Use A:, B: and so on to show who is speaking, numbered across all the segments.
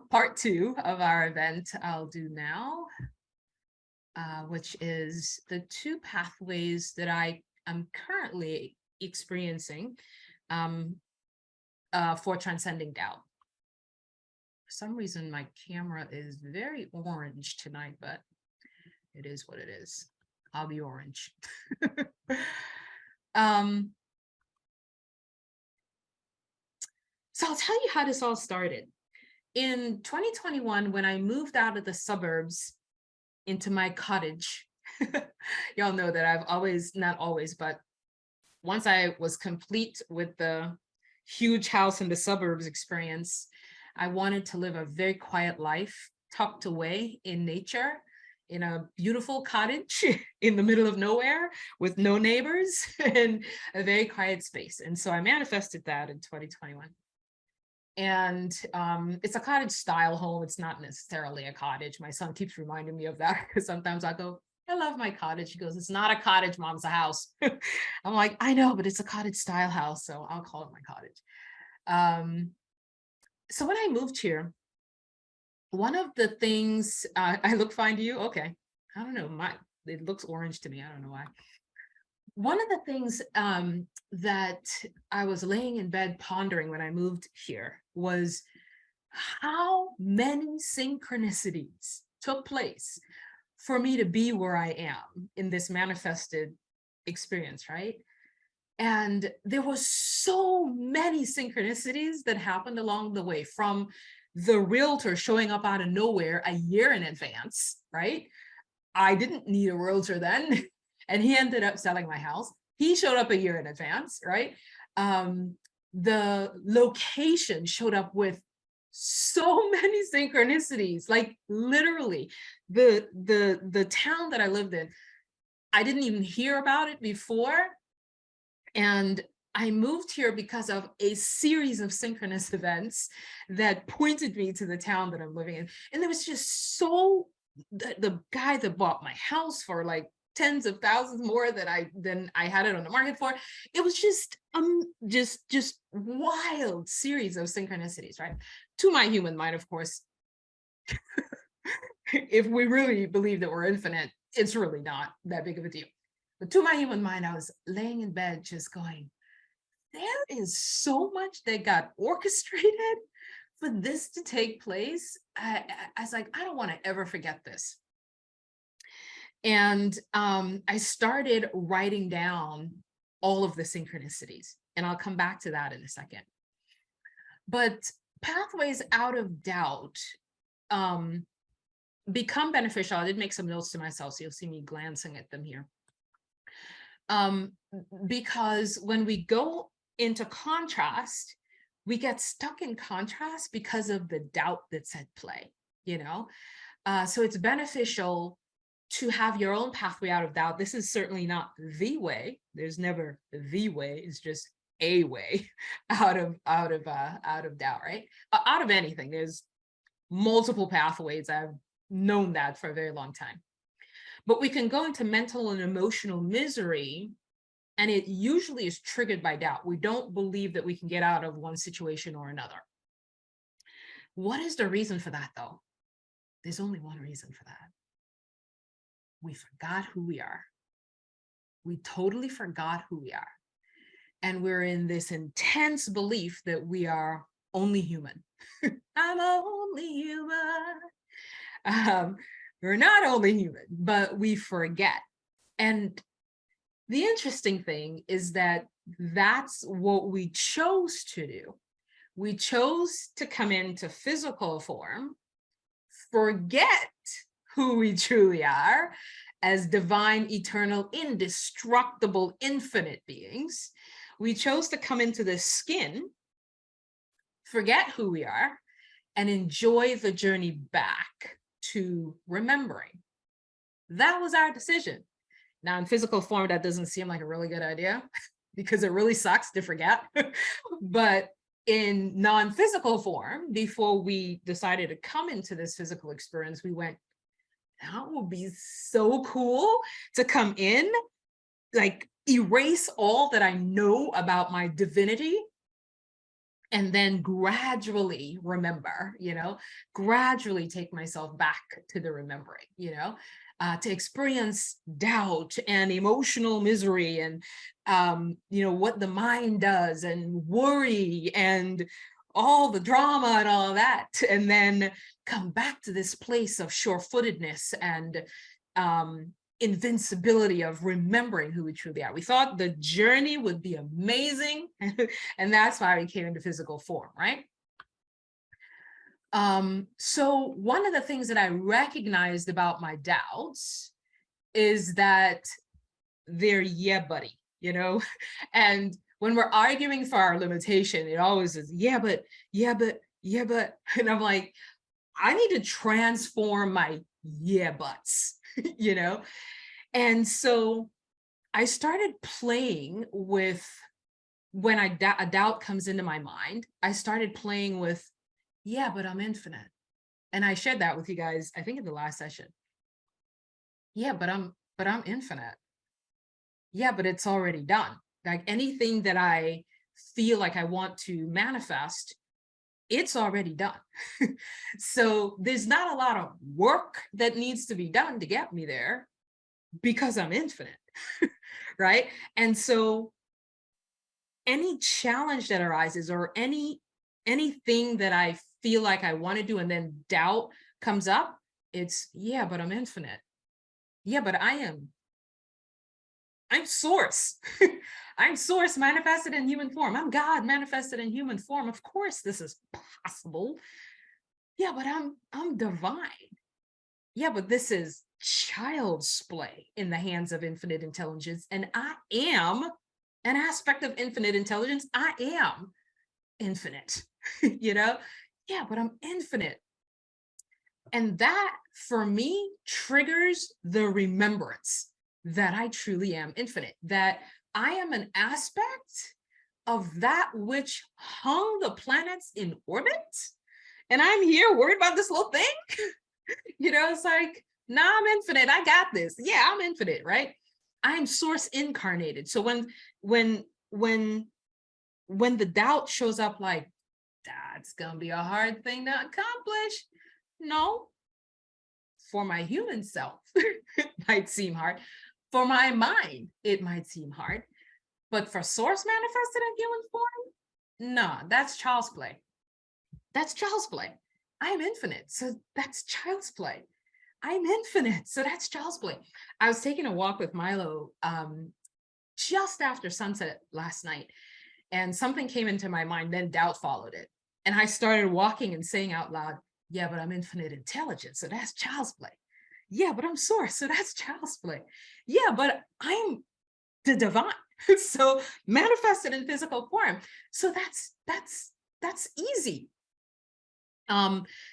A: part 2 of our event I'll do now, which is the 2 pathways that I am currently experiencing for transcending doubt. For some reason, my camera is very orange tonight, but it is what it is. I'll be orange. So I'll tell you how this all started. In 2021, when I moved out of the suburbs into my cottage, y'all know that I've always, not always, but once I was complete with the huge house in the suburbs experience, I wanted to live a very quiet life, tucked away in nature, in a beautiful cottage in the middle of nowhere with no neighbors and a very quiet space. And so I manifested that in 2021. And it's a cottage style home. It's not necessarily a cottage. My son keeps reminding me of that because sometimes I go, I love my cottage. He goes, it's not a cottage, Mom, it's a house. I'm like, I know, but it's a cottage style house, so I'll call it my cottage. So when I moved here, one of the things, I look fine to you? Okay. I don't know, it looks orange to me. I don't know why. One of the things that I was laying in bed pondering when I moved here was how many synchronicities took place for me to be where I am in this manifested experience, right? And there was so many synchronicities that happened along the way, from the realtor showing up out of nowhere a year in advance, right? I didn't need a realtor then. And he ended up selling my house. He showed up a year in advance, right? The location showed up with so many synchronicities, like literally the town that I lived in, I didn't even hear about it before. And I moved here because of a series of synchronous events that pointed me to the town that I'm living in. And there was just the guy that bought my house for like tens of thousands more than I had it on the market for. It was just wild series of synchronicities, right? To my human mind, of course, if we really believe that we're infinite, it's really not that big of a deal. But to my human mind, I was laying in bed just going, there is so much that got orchestrated for this to take place. I was like, I don't want to ever forget this. And I started writing down all of the synchronicities, and I'll come back to that in a second. But pathways out of doubt become beneficial. I did make some notes to myself, so you'll see me glancing at them here. Because when we go into contrast, we get stuck in contrast because of the doubt that's at play, you know? So it's beneficial to have your own pathway out of doubt. This is certainly not the way. There's never the way. It's just a way out of doubt, right? Out of anything. There's multiple pathways. I've known that for a very long time. But we can go into mental and emotional misery, and it usually is triggered by doubt. We don't believe that we can get out of one situation or another. What is the reason for that, though? There's only one reason for that. We forgot who we are. We totally forgot who we are. And we're in this intense belief that we are only human. I'm only human. We're not only human, but we forget. And the interesting thing is that that's what we chose to do. We chose to come into physical form, forget who we truly are as divine, eternal, indestructible, infinite beings. We chose to come into this skin, forget who we are, and enjoy the journey back to remembering. That was our decision. Now, in physical form, that doesn't seem like a really good idea because it really sucks to forget. But in non-physical form, before we decided to come into this physical experience, we went, that would be so cool to come in, like erase all that I know about my divinity and then gradually remember, gradually take myself back to the remembering, to experience doubt and emotional misery and, what the mind does and worry and all the drama and all of that, and then come back to this place of sure-footedness and invincibility of remembering who we truly are. We thought the journey would be amazing, and that's why we came into physical form, right? So one of the things that I recognized about my doubts is that they're buddy, and when we're arguing for our limitation, it always is, yeah, but, and I'm like, I need to transform my buts, And so I started playing with, when a doubt comes into my mind, I started playing with, yeah, but I'm infinite. And I shared that with you guys, I think in the last session. Yeah, but I'm infinite. Yeah, but it's already done. Like anything that I feel like I want to manifest, it's already done. So there's not a lot of work that needs to be done to get me there because I'm infinite, right? And so any challenge that arises or anything that I feel like I want to do and then doubt comes up, it's, yeah, but I'm infinite. Yeah, but I'm source. I'm source manifested in human form. I'm God manifested in human form. Of course this is possible. Yeah, but I'm divine. Yeah, but this is child's play in the hands of infinite intelligence. And I am an aspect of infinite intelligence. I am infinite, Yeah, but I'm infinite. And that for me triggers the remembrance that I truly am infinite, that I am an aspect of that which hung the planets in orbit. And I'm here worried about this little thing. It's like, nah, I'm infinite. I got this. Yeah, I'm infinite, right? I'm source incarnated. So when the doubt shows up, like, that's gonna be a hard thing to accomplish. No, for my human self, it might seem hard. For my mind, it might seem hard. But for source manifested in human form, no, that's child's play. That's child's play. I'm infinite, so that's child's play. I'm infinite, so that's child's play. I was taking a walk with Milo just after sunset last night, and something came into my mind, then doubt followed it. And I started walking and saying out loud, yeah, but I'm infinite intelligence, so that's child's play. Yeah, but I'm source, so that's child's play. Yeah, but I'm the divine, so manifested in physical form. So that's easy.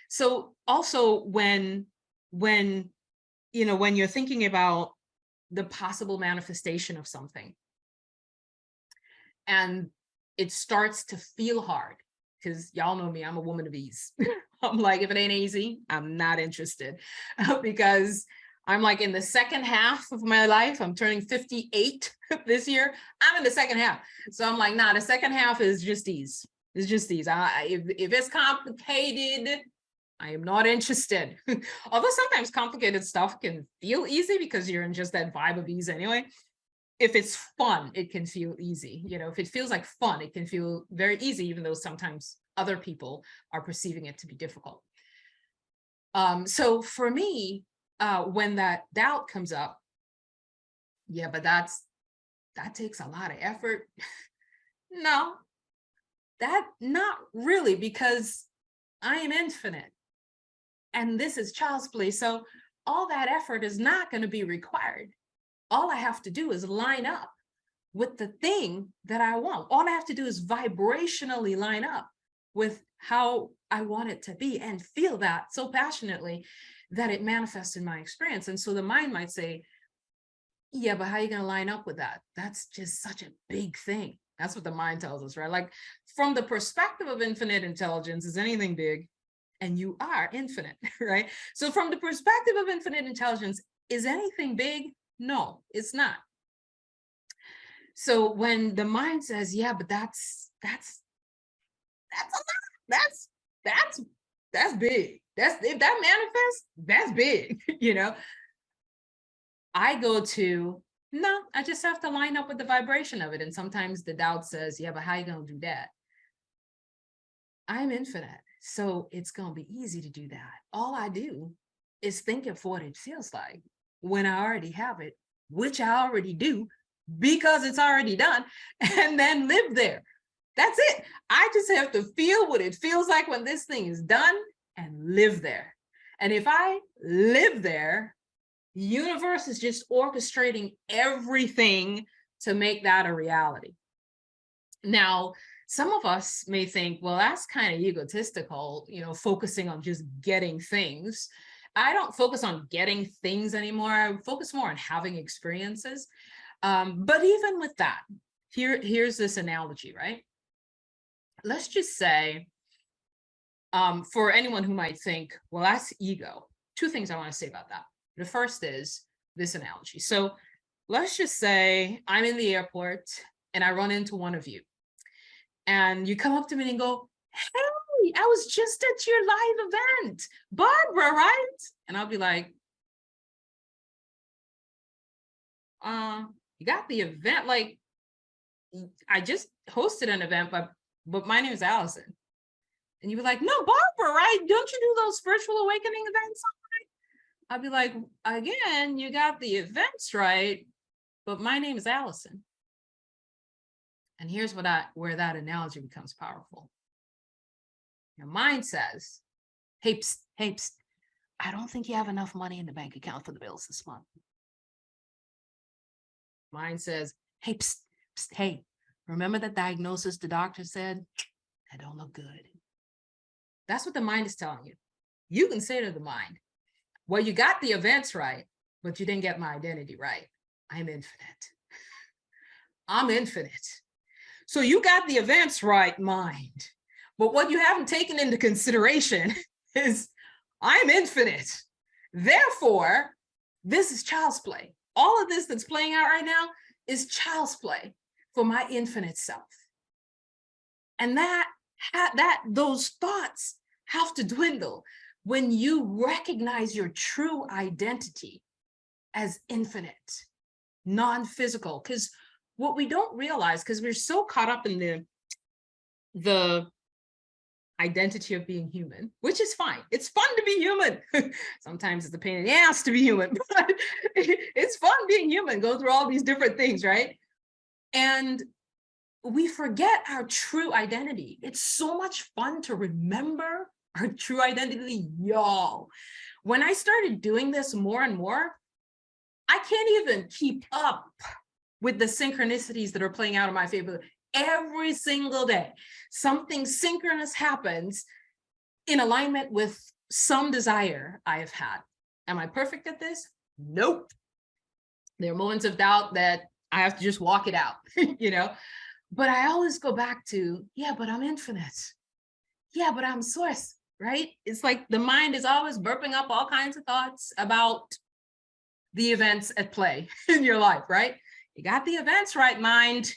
A: So also when you're thinking about the possible manifestation of something and it starts to feel hard, because y'all know me, I'm a woman of ease. I'm like, if it ain't easy, I'm not interested. Because I'm like in the second half of my life. I'm turning 58 this year. I'm in the second half. So I'm like, nah, the second half is just ease. It's just ease. If it's complicated, I am not interested. Although sometimes complicated stuff can feel easy because you're in just that vibe of ease anyway. If it's fun, it can feel easy. If it feels like fun, it can feel very easy, even though sometimes other people are perceiving it to be difficult. So for me, when that doubt comes up, yeah, but that takes a lot of effort. No, that not really, because I am infinite and this is child's play. So all that effort is not going to be required. All I have to do is line up with the thing that I want. All I have to do is vibrationally line up with how I want it to be and feel that so passionately that it manifests in my experience. And so the mind might say, yeah, but how are you going to line up with that? That's just such a big thing. That's what the mind tells us, right? Like from the perspective of infinite intelligence, is anything big? And you are infinite, right? So from the perspective of infinite intelligence, is anything big? No, it's not. So when the mind says, yeah, but that's That's a lot. That's big. If that manifests, that's big. I go to, no, I just have to line up with the vibration of it. And sometimes the doubt says, yeah, but how you gonna do that? I'm infinite, so it's gonna be easy to do that. All I do is think of what it feels like when I already have it, which I already do because it's already done, and then live there. That's it. I just have to feel what it feels like when this thing is done and live there. And if I live there, the universe is just orchestrating everything to make that a reality. Now, some of us may think, well, that's kind of egotistical, focusing on just getting things. I don't focus on getting things anymore. I focus more on having experiences. But even with that, here's this analogy, right? Let's just say, for anyone who might think, well, that's ego. Two things I want to say about that. The first is this analogy. So let's just say I'm in the airport and I run into one of you. And you come up to me and go, hey, I was just at your live event, Barbara, right? And I'll be like, you got the event? Like, I just hosted an event, but my name is Allison. And you'd be like, no, Barbara, right? Don't you do those spiritual awakening events? I'd be like, again, you got the events right, but my name is Allison. And here's where that analogy becomes powerful. Your mind says, hey, psst, I don't think you have enough money in the bank account for the bills this month. Mind says, hey, psst, hey, remember that diagnosis the doctor said? I don't look good. That's what the mind is telling you. You can say to the mind, well, you got the events right, but you didn't get my identity right. I'm infinite. I'm infinite. So you got the events right, mind. But what you haven't taken into consideration is I'm infinite. Therefore, this is child's play. All of this that's playing out right now is child's play for my infinite self. And those thoughts have to dwindle when you recognize your true identity as infinite, non-physical. Because what we don't realize, because we're so caught up in the identity of being human, which is fine. It's fun to be human. Sometimes it's a pain in the ass to be human, but it's fun being human, go through all these different things, right? And we forget our true identity. It's so much fun to remember our true identity, y'all. When I started doing this more and more, I can't even keep up with the synchronicities that are playing out in my favor. Every single day, something synchronous happens in alignment with some desire I have had. Am I perfect at this? Nope. There are moments of doubt that I have to just walk it out, But I always go back to, yeah, but I'm infinite. Yeah, but I'm source, right? It's like the mind is always burping up all kinds of thoughts about the events at play in your life, right? You got the events right, mind,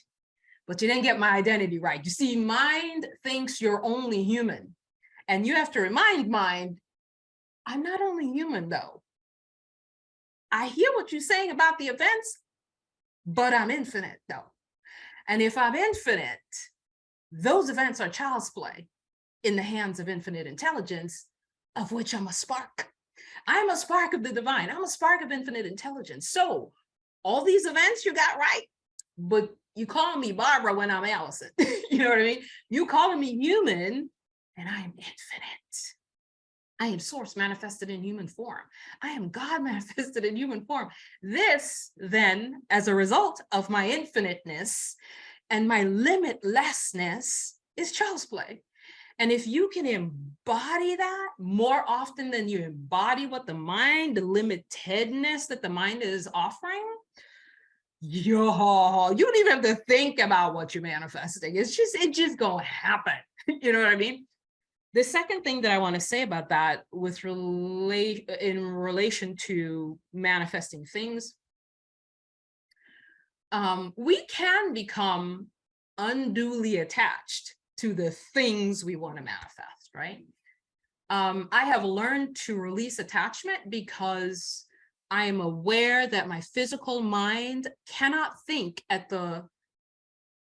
A: but you didn't get my identity right. You see, mind thinks you're only human. And you have to remind mind, I'm not only human though. I hear what you're saying about the events, but I'm infinite though. And if I'm infinite, those events are child's play in the hands of infinite intelligence, of which I'm a spark. I'm a spark of the divine. I'm a spark of infinite intelligence. So all these events you got right, but you call me Barbara when I'm Allison. You know what I mean? You calling me human, and I am infinite. I am source manifested in human form. I am God manifested in human form. This then, as a result of my infiniteness and my limitlessness, is child's play. And if you can embody that more often than you embody what the limitedness that the mind is offering, you don't even have to think about what you're manifesting. It's just gonna happen. You know what I mean? The second thing that I want to say about that in relation to manifesting things, we can become unduly attached to the things we want to manifest, right? I have learned to release attachment because I am aware that my physical mind cannot think at the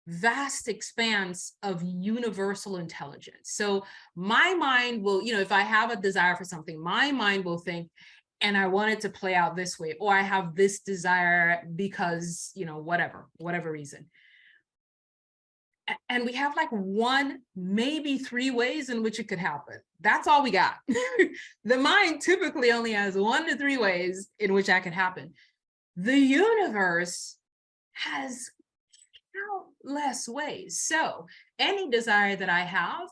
A: vast expanse of universal intelligence. So my mind will, if I have a desire for something, my mind will think, and I want it to play out this way, or I have this desire because, whatever reason. And we have like one, maybe 3 ways in which it could happen. That's all we got. The mind typically only has 1 to 3 ways in which that could happen. The universe has countless ways. So any desire that I have,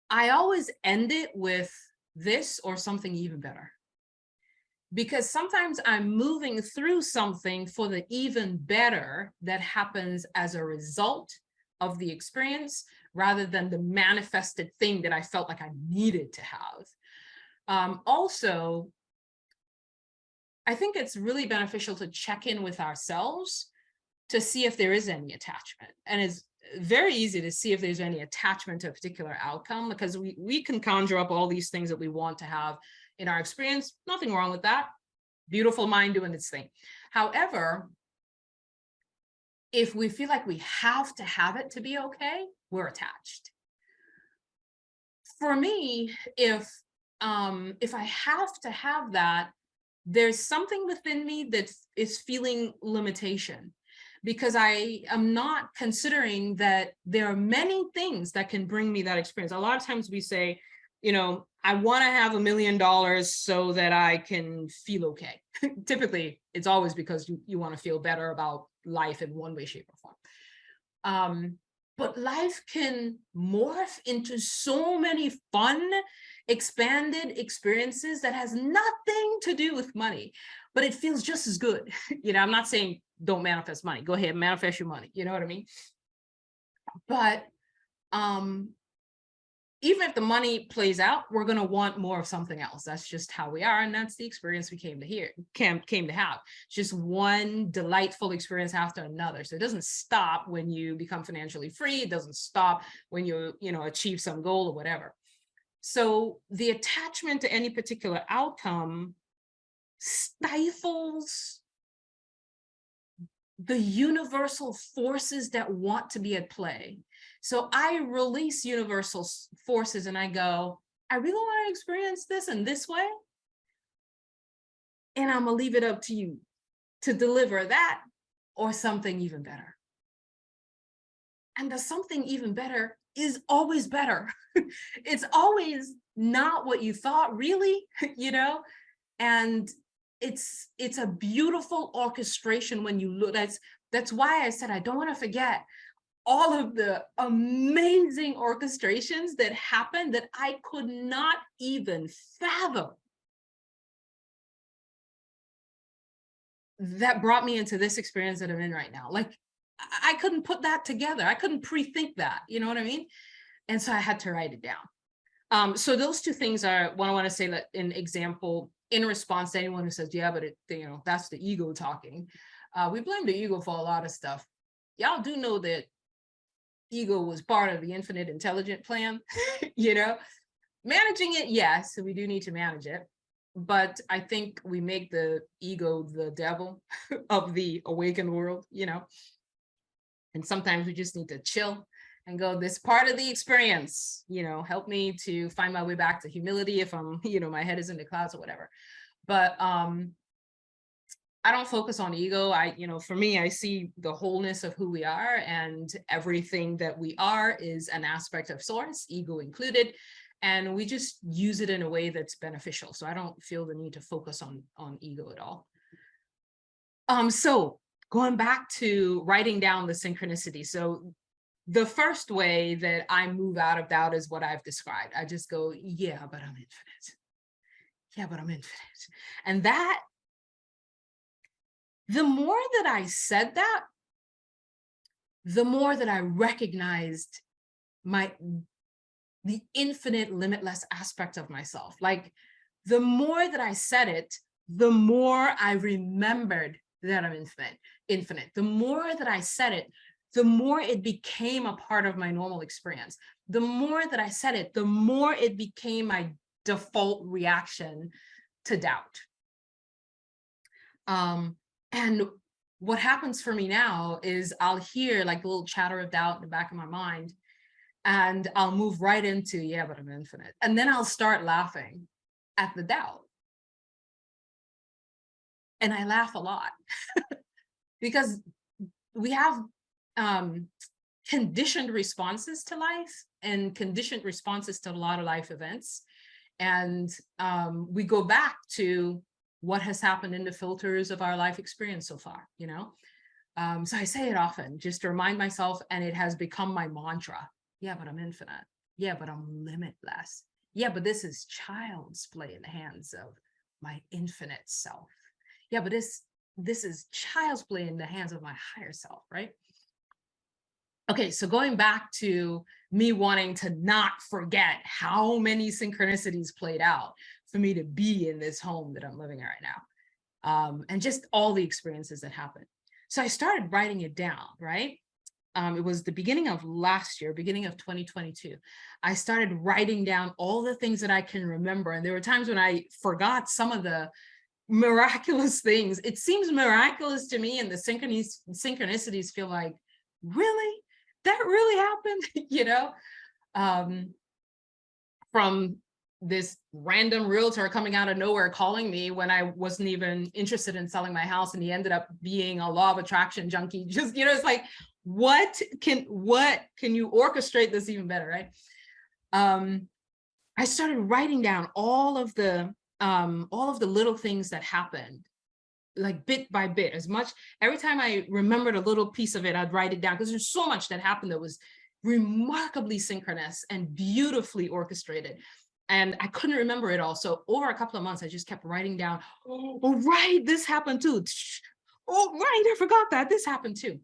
A: I always end it with this or something even better. Because sometimes I'm moving through something for the even better that happens as a result of the experience, rather than the manifested thing that I felt like I needed to have. Also, I think it's really beneficial to check in with ourselves to see if there is any attachment. And it's very easy to see if there's any attachment to a particular outcome, because we can conjure up all these things that we want to have in our experience. Nothing wrong with that. Beautiful mind doing its thing. However, if we feel like we have to have it to be okay, we're attached. For me, if I have to have that, there's something within me that is feeling limitation, because I am not considering that there are many things that can bring me that experience. A lot of times we say, I want to have $1 million so that I can feel okay. Typically, it's always because you want to feel better about life in one way, shape, or form. But life can morph into so many fun, expanded experiences that has nothing to do with money, but it feels just as good. I'm not saying don't manifest money. Go ahead, manifest your money. You know what I mean? But even if the money plays out, we're going to want more of something else. That's just how we are. And that's the experience we came to have. Just one delightful experience after another. So it doesn't stop when you become financially free. It doesn't stop when you achieve some goal or whatever. So the attachment to any particular outcome stifles the universal forces that want to be at play. So I release universal forces and I go, I really want to experience this in this way. And I'm going to leave it up to you to deliver that or something even better. And the something even better is always better. It's always not what you thought, really, and it's a beautiful orchestration when you look. That's why I said I don't want to forget all of the amazing orchestrations that happened that I could not even fathom, that brought me into this experience that I'm in right now. Like, I couldn't put that together. I couldn't pre-think that, you know what I mean? And so I had to write it down. So those 2 things are what I want to say, that in example, in response to anyone who says, yeah, but that's the ego talking. We blame the ego for a lot of stuff. Y'all do know that ego was part of the infinite intelligent plan, managing it. Yes, we do need to manage it. But I think we make the ego the devil of the awakened world, and sometimes we just need to chill and go, this part of the experience, help me to find my way back to humility if I'm, my head is in the clouds or whatever. But I don't focus on ego. For me, I see the wholeness of who we are, and everything that we are is an aspect of source, ego included. And we just use it in a way that's beneficial. So I don't feel the need to focus on ego at all. So going back to writing down the synchronicity. So the first way that I move out of doubt is what I've described. I just go, yeah, but I'm infinite. Yeah, but I'm infinite. And that, the more that I said that, the more that I recognized the infinite, limitless aspect of myself. Like, the more that I said it, the more I remembered that I'm infinite. The more that I said it, the more it became a part of my normal experience. The more that I said it, the more it became my default reaction to doubt. And what happens for me now is I'll hear like a little chatter of doubt in the back of my mind, and I'll move right into, yeah, but I'm infinite. And then I'll start laughing at the doubt. And I laugh a lot because we have conditioned responses to life and conditioned responses to a lot of life events. And we go back to what has happened in the filters of our life experience so far, you know? So I say it often just to remind myself, and it has become my mantra. Yeah, but I'm infinite. Yeah, but I'm limitless. Yeah, but this is child's play in the hands of my infinite self. Yeah, but this is child's play in the hands of my higher self, right? Okay, so going back to me wanting to not forget how many synchronicities played out for me to be in this home that I'm living in right now, and just all the experiences that happened. So I started writing it down, right? It was the beginning of last year, beginning of 2022. I started writing down all the things that I can remember. And there were times when I forgot some of the miraculous things. It seems miraculous to me, and the synchronicities feel like, really? That really happened? You know, from this random realtor coming out of nowhere calling me when I wasn't even interested in selling my house, and he ended up being a law of attraction junkie. Just, you know, it's like, what can you orchestrate this even better, right? I started writing down all of the little things that happened, like bit by bit. As much, every time I remembered a little piece of it, I'd write it down, because there's so much that happened that was remarkably synchronous and beautifully orchestrated. And I couldn't remember it all. So over a couple of months, I just kept writing down, oh right, this happened too. Oh right, I forgot that, this happened too.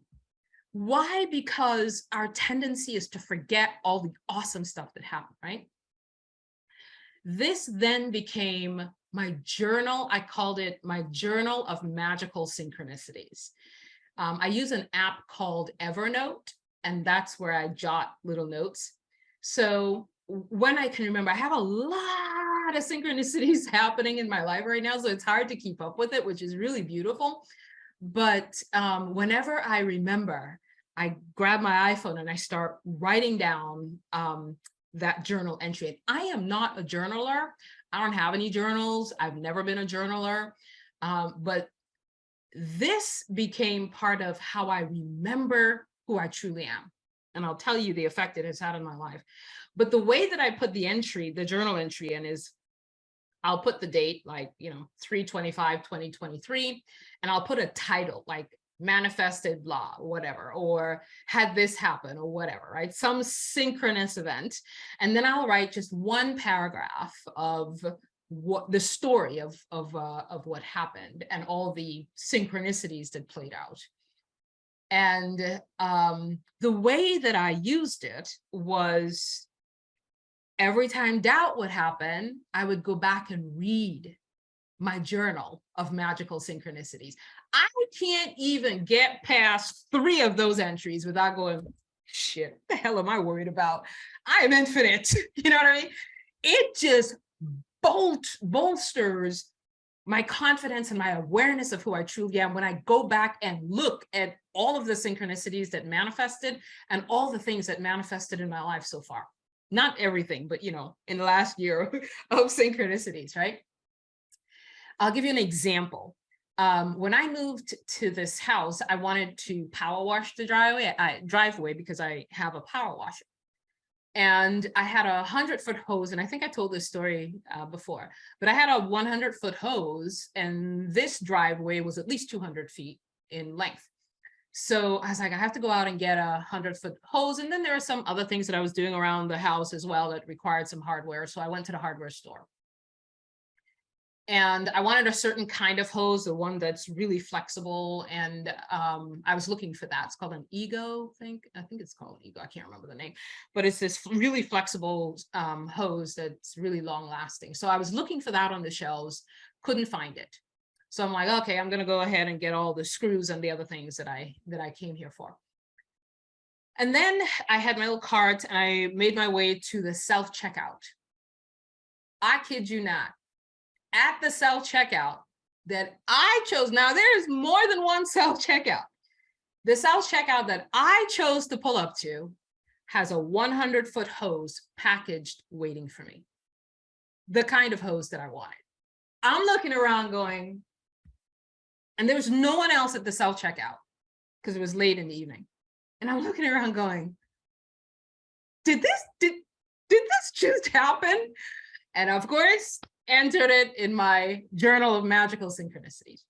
A: Why? Because our tendency is to forget all the awesome stuff that happened, right? This then became my journal. I called it my journal of magical synchronicities. I use an app called Evernote, and that's where I jot little notes. So when I can remember, I have a lot of synchronicities happening in my life right now, so it's hard to keep up with it, which is really beautiful. But whenever I remember, I grab my iPhone and I start writing down that journal entry. And I am not a journaler. I don't have any journals. I've never been a journaler. But this became part of how I remember who I truly am. And I'll tell you the effect it has had on my life. But the way that I put the entry, the journal entry in, is I'll put the date, like, you know, 3/25/2023, and I'll put a title like manifested blah, whatever, or had this happen, or whatever, right? Some synchronous event. And then I'll write just one paragraph of what the story of what happened and all the synchronicities that played out. And the way that I used it was, every time doubt would happen, I would go back and read my journal of magical synchronicities. I can't even get past 3 of those entries without going, shit, what the hell am I worried about? I am infinite. You know what I mean? It just bolsters my confidence and my awareness of who I truly am when I go back and look at all of the synchronicities that manifested and all the things that manifested in my life so far. Not everything, but, you know, in the last year of synchronicities, right? I'll give you an example. When I moved to this house, I wanted to power wash the driveway because I have a power washer. And I had a 100-foot hose, and I think I told this story before, but I had a 100-foot hose, and this driveway was at least 200 feet in length. So I was like, I have to go out and get a 100-foot hose. And then there are some other things that I was doing around the house as well that required some hardware. So I went to the hardware store. And I wanted a certain kind of hose, the one that's really flexible. And I was looking for that. It's called an Ego, I think it's called Ego. I can't remember the name, but it's this really flexible hose that's really long lasting. So I was looking for that on the shelves, couldn't find it. So I'm like, okay, I'm going to go ahead and get all the screws and the other things that I came here for. And then I had my little cart and I made my way to the self-checkout. I kid you not, at the self-checkout that I chose, now there's more than one self-checkout. The self-checkout that I chose to pull up to has a 100-foot hose packaged waiting for me. The kind of hose that I wanted. I'm looking around going, and there was no one else at the self-checkout because it was late in the evening. And I'm looking around going, did this just happen? And of course, entered it in my journal of magical synchronicities.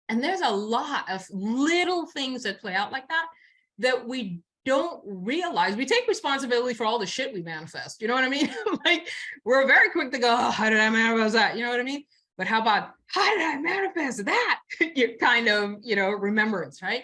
A: And there's a lot of little things that play out like that we don't realize. We take responsibility for all the shit we manifest. You know what I mean? Like, we're very quick to go, oh, how did I manifest that? You know what I mean? But how about, how did I manifest that? Your kind of, remembrance, right?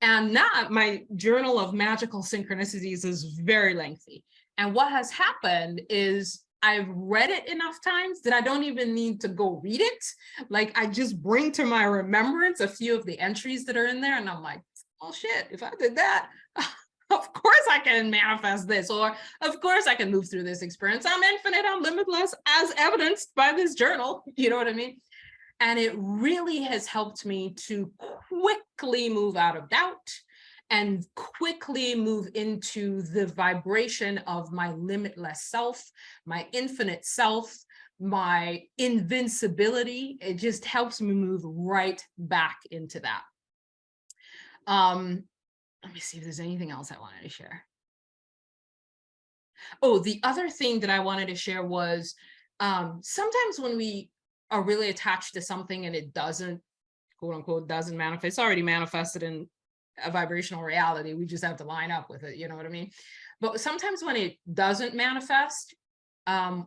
A: And now my journal of magical synchronicities is very lengthy. And what has happened is I've read it enough times that I don't even need to go read it. Like, I just bring to my remembrance a few of the entries that are in there. And I'm like, oh shit, if I did that, of course I can manifest this, or of course I can move through this experience. I'm infinite, I'm limitless, as evidenced by this journal. You know what I mean? And it really has helped me to quickly move out of doubt and quickly move into the vibration of my limitless self, my infinite self, my invincibility. It just helps me move right back into that. Let me see if there's anything else I wanted to share. Oh, the other thing that I wanted to share was sometimes when we are really attached to something and it doesn't, quote unquote, doesn't manifest, it's already manifested in a vibrational reality. We just have to line up with it. You know what I mean? But sometimes when it doesn't manifest,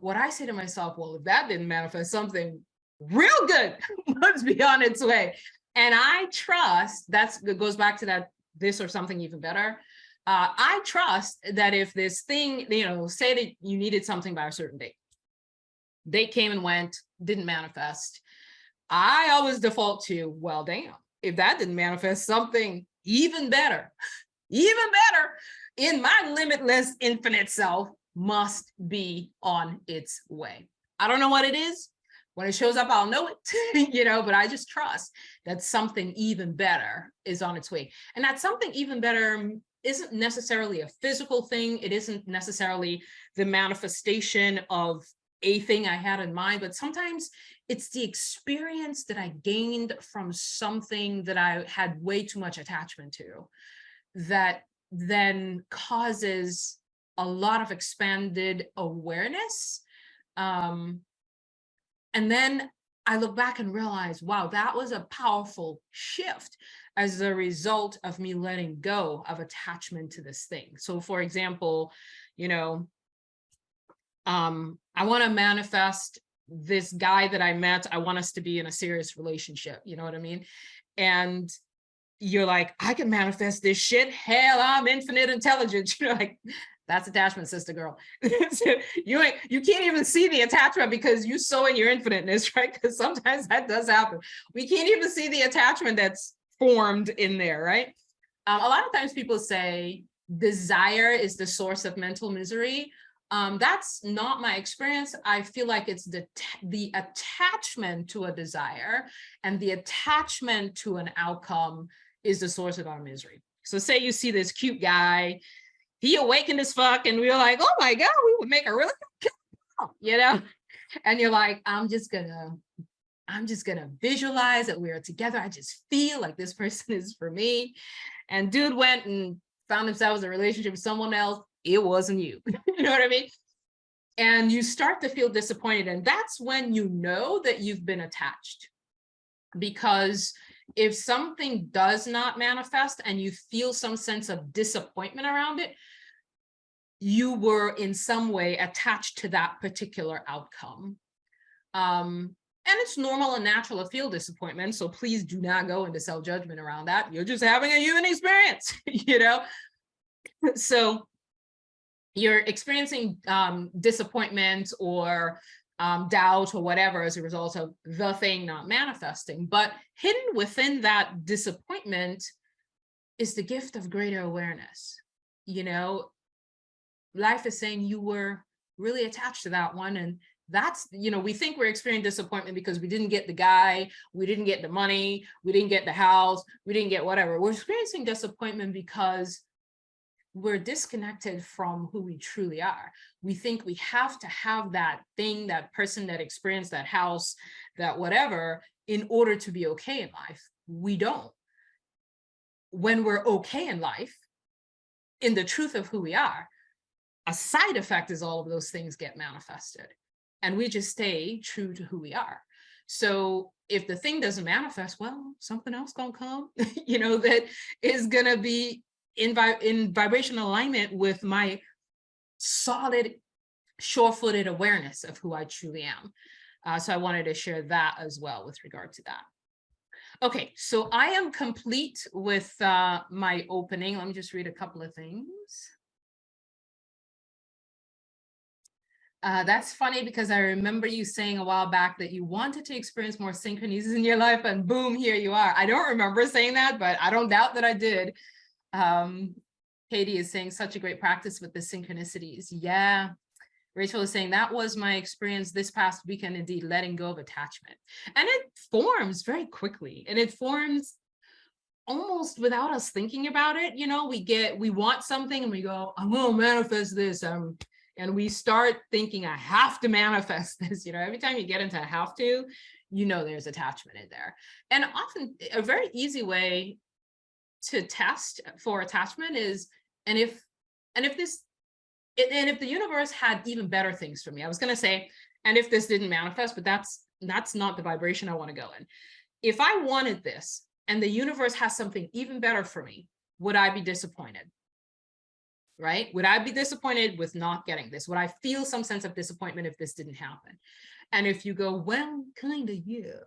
A: what I say to myself, well, if that didn't manifest, something real good must be on its way. And I trust, it goes back to that, this or something even better. I trust that if this thing, say that you needed something by a certain date, date came and went, didn't manifest, I always default to, well, damn, if that didn't manifest, something even better in my limitless infinite self must be on its way. I don't know what it is. When it shows up, I'll know it, but I just trust that something even better is on its way. And that something even better isn't necessarily a physical thing. It isn't necessarily the manifestation of a thing I had in mind, but sometimes it's the experience that I gained from something that I had way too much attachment to that then causes a lot of expanded awareness. And then I look back and realize, wow, that was a powerful shift as a result of me letting go of attachment to this thing. So for example, I want to manifest this guy that I met. I want us to be in a serious relationship. You know what I mean? And you're like, I can manifest this shit. Hell, I'm infinite intelligence. Like, that's attachment, sister girl. You can't even see the attachment because you so in your infiniteness, right? Because sometimes that does happen. We can't even see the attachment that's formed in there, right? A lot of times people say desire is the source of mental misery. That's not my experience. I feel like it's the attachment to a desire and the attachment to an outcome is the source of our misery. So say you see this cute guy, he awakened as fuck, and we were like, oh my God, we would make a really good couple, And you're like, I'm just gonna visualize that we're together. I just feel like this person is for me. And dude went and found themselves in a relationship with someone else. It wasn't you. You know what I mean? And you start to feel disappointed. And that's when you know that you've been attached. Because if something does not manifest and you feel some sense of disappointment around it, you were in some way attached to that particular outcome. And it's normal and natural to feel disappointment. So please do not go into self-judgment around that. You're just having a human experience, So you're experiencing disappointment or doubt or whatever as a result of the thing not manifesting. But hidden within that disappointment is the gift of greater awareness. you know, life is saying you were really attached to that one. And that's, you know, we think we're experiencing disappointment because we didn't get the guy, we didn't get the money, we didn't get the house, we didn't get whatever. We're experiencing disappointment because we're disconnected from who we truly are. We think we have to have that thing, that person, that experience, that house, that whatever, in order to be okay in life. We don't. When we're okay in life, in the truth of who we are, a side effect is all of those things get manifested, and we just stay true to who we are. So if the thing doesn't manifest, well, something else gonna come, you know, that is gonna be in vibrational alignment with my solid, sure-footed awareness of who I truly am. So I wanted to share that as well with regard to that. Okay, so I am complete with my opening. Let me just read a couple of things. That's funny because I remember you saying a while back that you wanted to experience more synchronicities in your life, and boom, here you are. I don't remember saying that, but I don't doubt that I did. Katie is saying such a great practice with the synchronicities. Yeah. Rachel is saying that was my experience this past weekend, indeed, letting go of attachment. And it forms very quickly, and it forms almost without us thinking about it. You know, we want something and we go, I'm going to manifest this. And we start thinking, I have to manifest this. You know, every time you get into a have to, you know, there's attachment in there. And often a very easy way to test for attachment is, and if the universe had even better things for me, I was going to say, and if this didn't manifest, but that's not the vibration I want to go in. If I wanted this and the universe has something even better for me, would I be disappointed? Right? Would I be disappointed with not getting this? Would I feel some sense of disappointment if this didn't happen? And if you go, well, kind of, yeah,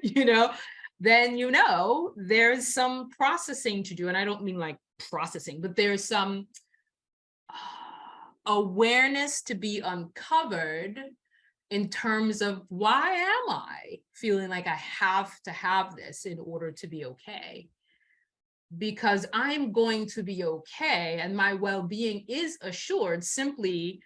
A: you know, then you know there's some processing to do. And I don't mean like processing, but there's some awareness to be uncovered in terms of, why am I feeling like I have to have this in order to be okay? Because I'm going to be okay, and my well-being is assured simply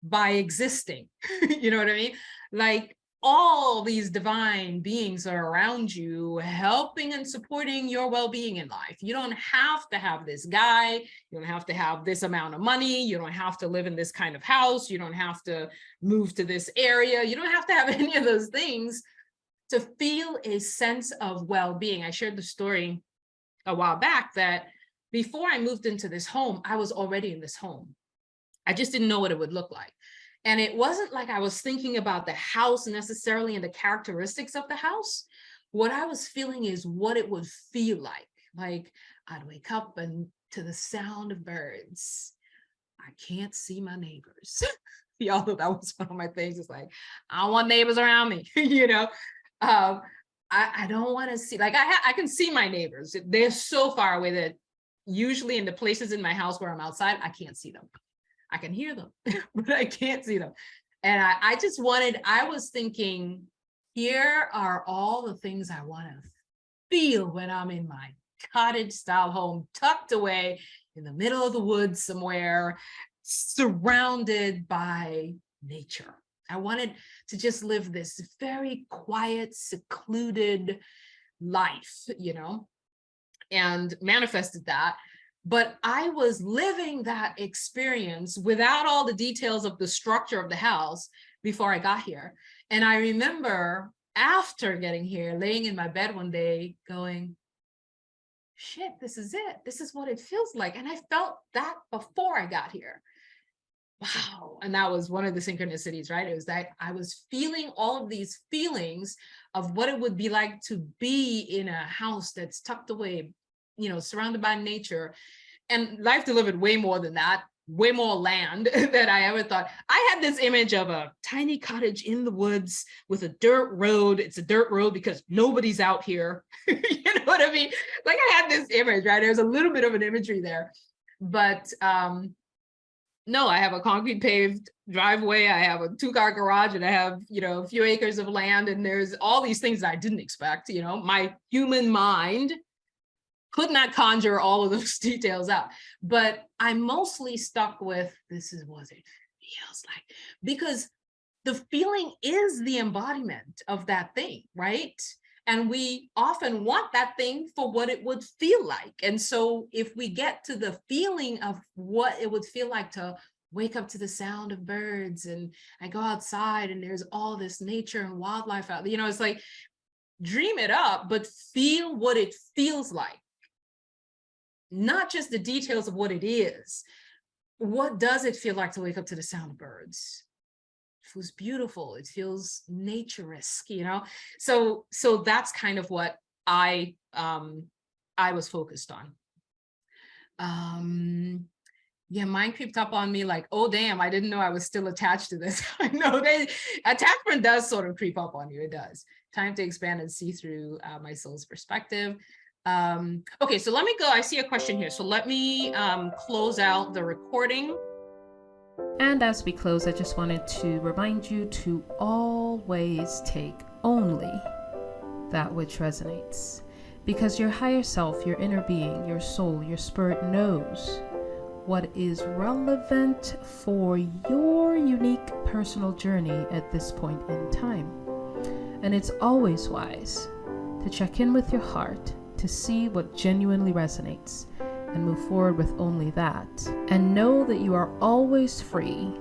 A: by existing. You know what I mean? Like, all these divine beings are around you, helping and supporting your well-being in life. You don't have to have this guy, you don't have to have this amount of money, you don't have to live in this kind of house, you don't have to move to this area, you don't have to have any of those things to feel a sense of well-being. I shared the story a while back that before I moved into this home, I was already in this home. I just didn't know what it would look like. And it wasn't like I was thinking about the house necessarily and the characteristics of the house. What I was feeling is what it would feel like. Like, I'd wake up and to the sound of birds. I can't see my neighbors. Y'all know that was one of my things. It's like, I don't want neighbors around me, you know? I don't want to see, like, I can see my neighbors. They're so far away that usually in the places in my house where I'm outside, I can't see them. I can hear them, but I can't see them. And I was thinking, here are all the things I want to feel when I'm in my cottage style home, tucked away in the middle of the woods somewhere, surrounded by nature. I wanted to just live this very quiet, secluded life, you know, and manifested that. But I was living that experience without all the details of the structure of the house before I got here. And I remember after getting here, laying in my bed one day going, shit, this is it. This is what it feels like. And I felt that before I got here. Wow. And that was one of the synchronicities, right? It was that I was feeling all of these feelings of what it would be like to be in a house that's tucked away, you know, surrounded by nature. And life delivered way more than that, way more land than I ever thought. I had this image of a tiny cottage in the woods with a dirt road. It's a dirt road because nobody's out here. You know what I mean? Like, I had this image, right? There's a little bit of an imagery there. But no, I have a concrete paved driveway. I have a 2-car garage, and I have, you know, a few acres of land. And there's all these things that I didn't expect. You know, my human mind could not conjure all of those details out. But I mostly stuck with, this is what it feels like, because the feeling is the embodiment of that thing, right? And we often want that thing for what it would feel like. And so if we get to the feeling of what it would feel like to wake up to the sound of birds, and I go outside and there's all this nature and wildlife out there, you know, it's like, dream it up, but feel what it feels like. Not just the details of what it is. What does it feel like to wake up to the sound of birds? It feels beautiful. It feels nature-esque, you know? So that's kind of what I was focused on. Yeah, mine creeped up on me like, oh, damn, I didn't know I was still attached to this. I know attachment does sort of creep up on you. It does. Time to expand and see through my soul's perspective. Okay, so let me go. I see a question here. So let me close out the recording.
B: And as we close, I just wanted to remind you to always take only that which resonates. Because your higher self, your inner being, your soul, your spirit knows what is relevant for your unique personal journey at this point in time. And it's always wise to check in with your heart to see what genuinely resonates and move forward with only that. And know that you are always free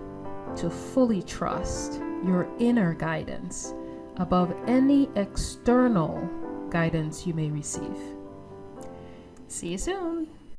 B: to fully trust your inner guidance above any external guidance you may receive. See you soon.